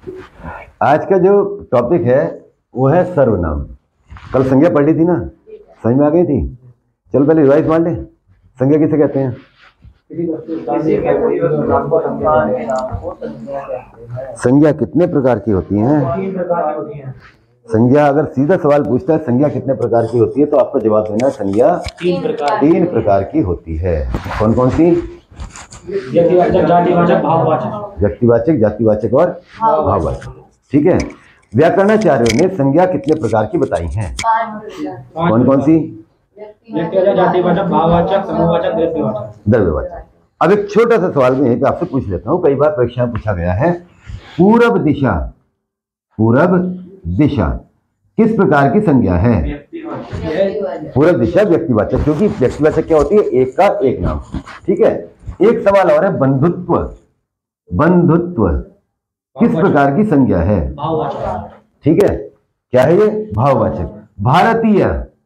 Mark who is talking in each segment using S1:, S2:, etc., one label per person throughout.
S1: आज का जो टॉपिक है वो है सर्वनाम। कल संज्ञा पढ़ ली थी ना, समझ में आ गई थी। चलो पहले रिवाइज मान ले। संज्ञा किसे कहते हैं? संज्ञा कितने प्रकार की होती हैं?
S2: 3 प्रकार की होती हैं।
S1: संज्ञा अगर सीधा सवाल पूछता है संज्ञा कितने प्रकार की होती है तो आपको जवाब देना है संज्ञा 3 प्रकार की होती है। कौन कौन सी?
S2: व्यक्तिवाचक, जातिवाचक, भाववाचक।
S1: व्यक्तिवाचक, जातिवाचक और भाववाचक। ठीक है। व्याकरणाचार्यों ने संज्ञा कितने प्रकार की बताई हैं? कौन कौन सी?
S2: व्यक्तिवाचक, जातिवाचक, भाववाचक, समूहवाचक, द्रव्यवाचक।
S1: द्रव्यवाचक। अब एक छोटा सा सवाल में यहीं पे आपसे पूछ लेता हूँ, कई बार परीक्षा में पूछा गया है। पूरब दिशा, पूरब दिशा किस प्रकार की संज्ञा है? पूरब दिशा व्यक्तिवाचक, क्योंकि व्यक्तिवाचक क्या होती है? एक का एक नाम। ठीक है। एक सवाल और है, बंधुत्व। बंधुत्व किस प्रकार की संज्ञा है?
S2: भाववाचक।
S1: ठीक है। क्या है ये? भाववाचक। भारतीय,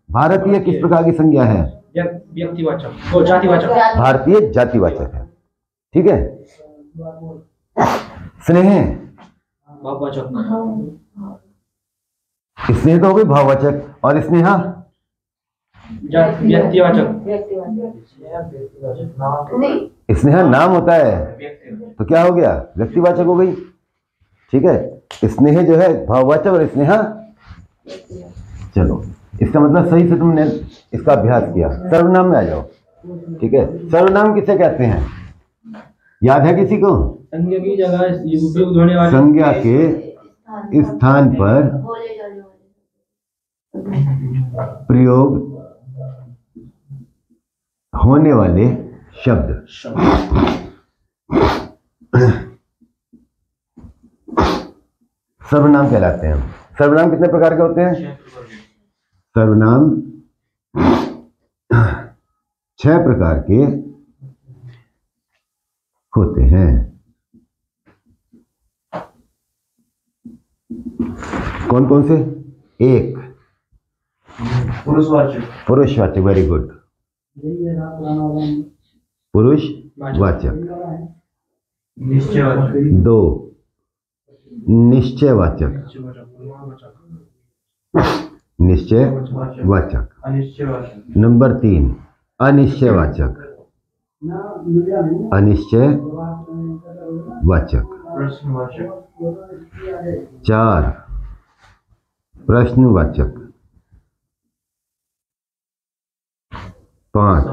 S1: भारतीय किस प्रकार की संज्ञा है?
S2: व्यक्तिवाचक और जातिवाचक।
S1: भारतीय जातिवाचक है। ठीक है। स्नेह,
S2: भाववाचक।
S1: स्नेह तो हो गई भाववाचक, और स्नेहा
S2: व्यक्तिवाचक।
S1: स्नेहा नाम होता है तो क्या हो गया? व्यक्तिवाचक हो गई। ठीक है। स्नेह जो है भाववाचक और स्नेहा। चलो, इसका मतलब सही से तुमने इसका अभ्यास किया। सर्वनाम में आ जाओ। ठीक है। सर्वनाम किसे कहते हैं? याद है किसी को?
S2: संज्ञा की जगह उपयोग होने वाले,
S1: संज्ञा के स्थान पर प्रयोग होने वाले शब्द सर्वनाम कहलाते हैं। सर्वनाम कितने प्रकार के होते हैं? सर्वनाम 6 प्रकार के होते हैं। कौन कौन से? एक,
S2: पुरुषवाचक।
S1: पुरुषवाचक, वेरी गुड। पुरुषवाचक।
S2: निश्चयवाचक।
S1: 2, निश्चयवाचक। निश्चयवाचक। नंबर 3, अनिश्चयवाचक। अनिश्चयवाचक। 4, प्रश्नवाचक। 5,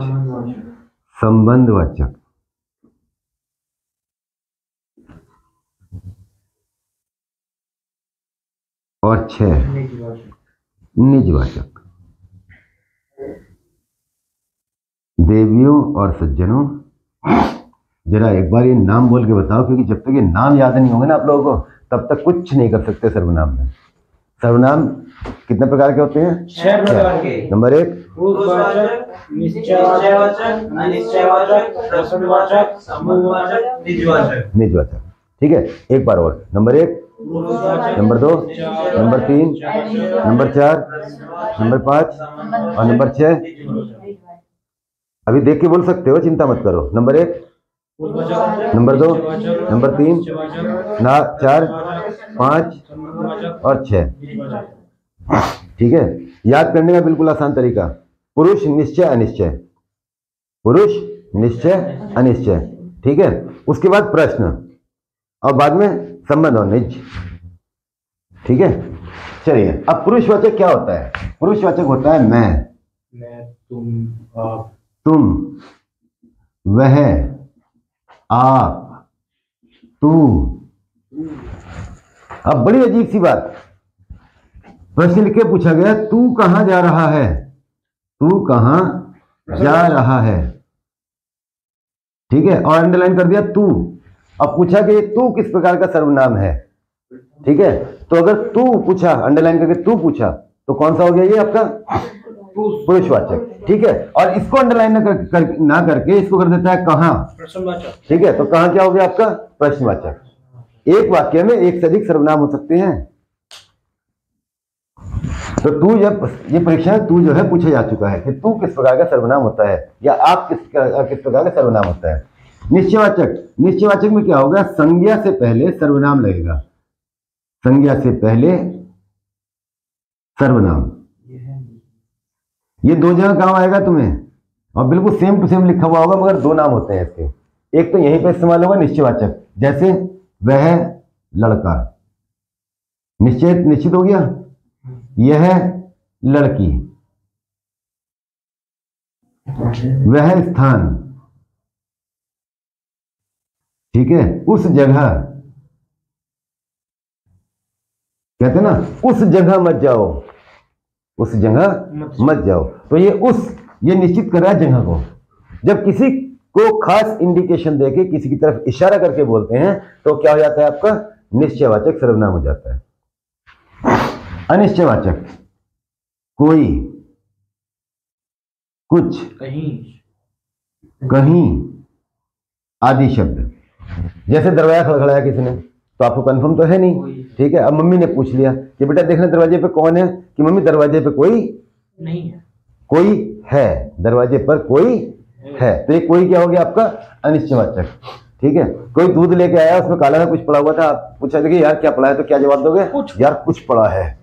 S1: संबंधवाचक। और 6, निजवाचक। देवियों और सज्जनों, जरा एक बार ये नाम बोल के बताओ, क्योंकि जब तक ये नाम याद नहीं होंगे ना आप लोगों को तब तक कुछ नहीं कर सकते सर्वनाम में। सर्वनाम कितने प्रकार के होते हैं?
S2: 6 प्रकार के।
S1: नंबर 1,
S2: पुरुषवाचक, निश्चयवाचक, अनिश्चयवाचक, प्रश्नवाचक, समूहवाचक, निजवाचक।
S1: निजवाचक। ठीक है। एक बार और। Number 1, number 2, number 3, number 4, number 5 और नंबर 6। अभी देख के बोल सकते हो, चिंता मत करो। नंबर 1, नंबर 2, नंबर 3, 4, 5 और 6। ठीक है। याद करने का बिल्कुल आसान तरीका, पुरुष, निश्चय, अनिश्चय। पुरुष, निश्चय, अनिश्चय। ठीक है। उसके बाद प्रश्न और बाद में संबंध और निज। ठीक है। चलिए, अब पुरुषवाचक क्या होता है? पुरुषवाचक होता है मैं,
S2: तुम, आप,
S1: तुम, वह, आप, तू। अब बड़ी अजीब सी बात, प्रश्न लिख के पूछा गया तू कहां जा रहा है? तू कहां जा रहा है? ठीक है। और अंडरलाइन कर दिया तू। अब पूछा कि तू किस प्रकार का सर्वनाम है? ठीक है। तो अगर तू पूछा, अंडरलाइन करके तू पूछा, तो कौन सा हो गया ये आपका? पुरुषवाचक। ठीक है। और इसको अंडरलाइन ना करके इसको कर देता है कहां।
S2: प्रश्नवाचक।
S1: ठीक है। तो कहां क्या हो गया आपका? प्रश्नवाचक। एक वाक्य में एक से अधिक सर्वनाम हो सकते हैं। तो तू, जब ये परीक्षा में तू जो है पूछा जा चुका है कि तू किस प्रकार का सर्वनाम होता है या आप किस प्रकार का सर्वनाम होता है। निश्चयवाचक, निश्चयवाचक में क्या होगा? संज्ञा से पहले सर्वनाम लगेगा। संज्ञा से पहले सर्वनाम। ये दो जगह काम आएगा तुम्हें, और बिल्कुल सेम टू सेम लिखा हुआ होगा, मगर दो नाम होते हैं इसके। एक तो यहीं पे इस्तेमाल होगा निश्चयवाचक, जैसे वह लड़का, निश्चय निश्चित हो गया, यह लड़की, वह स्थान, ठीक है, उस जगह, कहते हैं ना उस जगह मत जाओ, उस जगह मत जाओ। तो ये निश्चित कर रहा है जगह को। जब किसी को खास इंडिकेशन देके किसी की तरफ इशारा करके बोलते हैं तो क्या हो जाता है आपका निश्चयवाचक सर्वनाम हो जाता है। अनिश्चयवाचक कोई, कुछ, कहीं आदि शब्द। जैसे दरवाजा खड़खड़ाया किसी ने, तो आपको कंफर्म तो है नहीं, ठीक है। अब मम्मी ने पूछ लिया कि बेटा देखना दरवाजे पे कौन है, कि मम्मी दरवाजे पे कोई नहीं है, कोई है, दरवाजे पर कोई है। तो ये कोई क्या हो गया आपका अनिश्चयवाचक, ठीक है। कोई दूध लेके आया, उसमें काला में कुछ पड़ा हुआ था, आप पूछा देखिए यार क्या पड़ा है, तो क्या जवाब दोगे? कुछ। यार कुछ पड़ा है,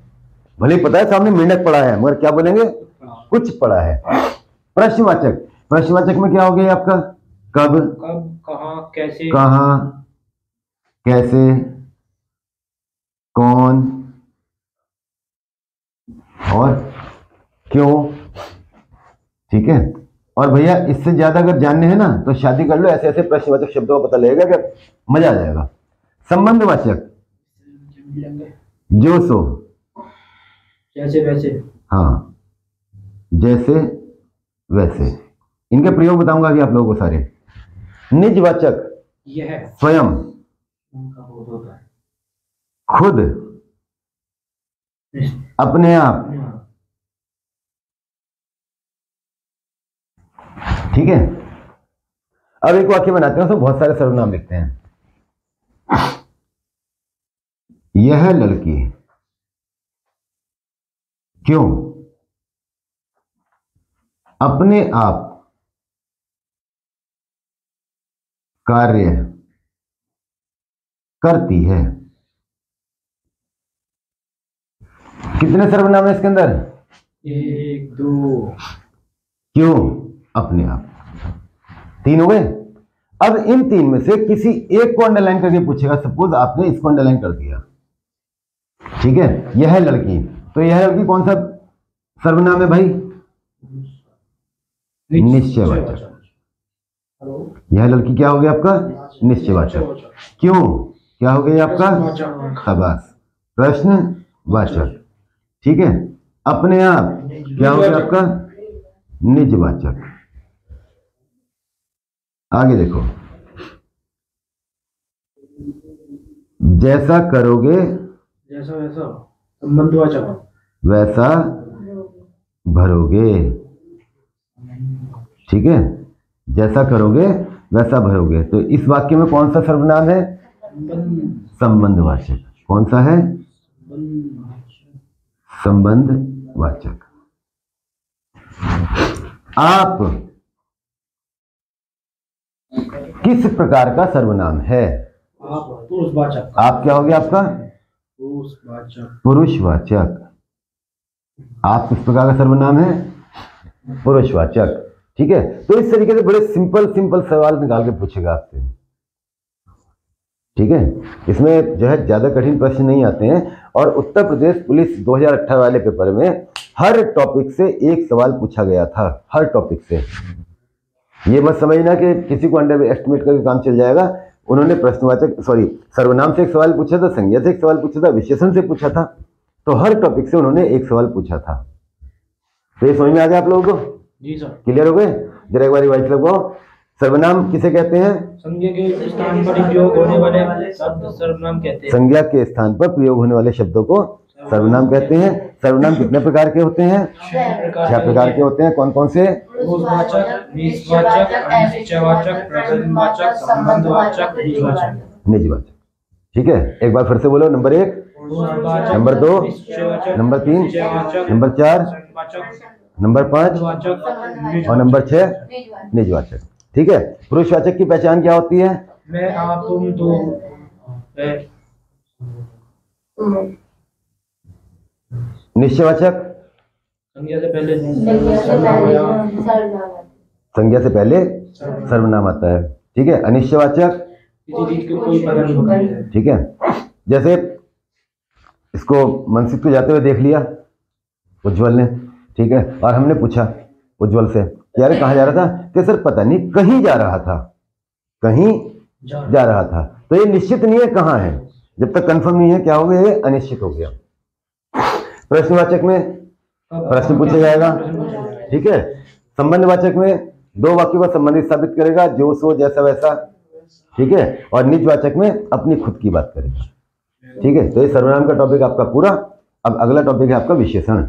S1: भले ही पता है सामने मेंढक पड़ा है, मगर क्या बोलेंगे? कुछ पड़ा है। प्रश्नवाचक, प्रश्नवाचक में क्या हो गया आपका कब, कहाँ, कैसे, कैसे, कौन और क्यों, ठीक है। और भैया इससे ज्यादा अगर जानने हैं ना तो शादी कर लो, ऐसे ऐसे प्रश्नवाचक शब्दों का पता लगेगा कि मजा आ जाएगा। संबंधवाचक जो सो,
S2: जैसे वैसे,
S1: हाँ जैसे वैसे, इनके प्रयोग बताऊंगा अभी आप लोगों को सारे। निजवाचक
S2: यह,
S1: स्वयं, खुद, अपने आप, ठीक है। अब एक वाक्य बनाते हैं, उसमें बहुत सारे सर्वनाम लिखते हैं। यह लड़की क्यों अपने आप कार्य करती है। कितने सर्वनाम है इसके अंदर?
S2: 1 2,
S1: क्यों अपने आप, 3 हो गए। अब इन 3 में से किसी एक को अंडरलाइन करके पूछेगा। सपोज आपने इसको अंडरलाइन कर दिया, ठीक है। यह लड़की, तो यह लड़की कौन सा सर्वनाम है भाई? निश्चयवाचक। यह लड़की क्या हो गया आपका? निश्चयवाचक। क्यों क्या हो गया आपका? शाबाश, प्रश्नवाचक, ठीक है। अपने आप क्या हो गया आपका? निजवाचक। आगे देखो, जैसा करोगे,
S2: जैसा वैसा, संबंधवाचक,
S1: वैसा भरोगे, ठीक है। जैसा करोगे वैसा भरोगे। तो इस वाक्य में कौन सा सर्वनाम है? संबंधवाचक। कौन सा है? संबंधवाचक। आप किस प्रकार का सर्वनाम है?
S2: पुरुषवाचक।
S1: आप क्या हो गया आपका?
S2: पुरुषवाचक।
S1: पुरुषवाचक। आप किस प्रकार का सर्वनाम है? पुरुषवाचक, ठीक है। तो इस तरीके से बड़े सिंपल सिंपल सवाल निकाल के पूछेगा आपसे, ठीक है। इसमें जो है ज्यादा कठिन प्रश्न नहीं आते हैं। और उत्तर प्रदेश पुलिस 2018 वाले पेपर में हर टॉपिक से एक सवाल पूछा गया था, हर टॉपिक से। ये मत समझना कि किसी को अंडर एस्टिमेट करके काम चल जाएगा। उन्होंने प्रश्नवाचक सर्वनाम से एक सवाल पूछा था, संज्ञा से एक सवाल पूछा था, विशेषण से पूछा था। तो हर टॉपिक से उन्होंने एक सवाल पूछा था। तो ये समझ में आ गया आप लोगों को?
S2: जी सर।
S1: क्लियर हो गए? जरा एक बार रिवाइज लगवाओ। सर्वनाम किसे कहते हैं?
S2: संज्ञा के स्थान पर प्रयोग होने वाले शब्द सर्वनाम कहते हैं।
S1: संज्ञा के स्थान पर प्रयोग होने वाले शब्दों को सर्वनाम कहते हैं। सर्वनाम कितने प्रकार के होते हैं? 6 प्रकार के होते हैं। कौन कौन से?
S2: पुरुषवाचक, निजवाचक, अनिश्चयवाचक, प्रश्नवाचक, संबंधवाचक, निजवाचक।
S1: निजवाचक, ठीक है। एक बार फिर से बोलो। Number 1, number 2, number 3, number 4, number 5 और नंबर 6 निजवाचक, ठीक है। पुरुषवाचक की पहचान क्या होती है?
S2: मैं, आप, तुम, तो,
S1: निश्चयवाचक
S2: संज्ञा से पहले
S1: संज्ञा से पहले सर्वनाम आता है। ठीक है। अनिश्चयवाचक
S2: किसी चीज के कोई पता नहीं होता है।
S1: ठीक है। जैसे इसको मनसिक को जाते हुए देख लिया उज्जवल ने। ठीक है। और हमने पूछा उज्जवल से कि यार कहाँ जा रहा था, कि सर पता नहीं कहीं जा रहा था, कहीं जा रहा था। तो ये निश्चित नहीं है कहाँ है, जब तक कंफर्म नहीं है क्या हो गया, ये अनिश्चित हो गया। प्रश्नवाचक में प्रश्न पूछा जाएगा। ठीक है। संबंधवाचक में दो वाक्यों का संबंधित साबित करेगा, जो सो जैसा वैसा। ठीक है। और निजवाचक में अपनी खुद की बात करेगा। ठीक है। तो ये सर्वनाम का टॉपिक आपका पूरा। अब अगला टॉपिक है आपका विशेषण।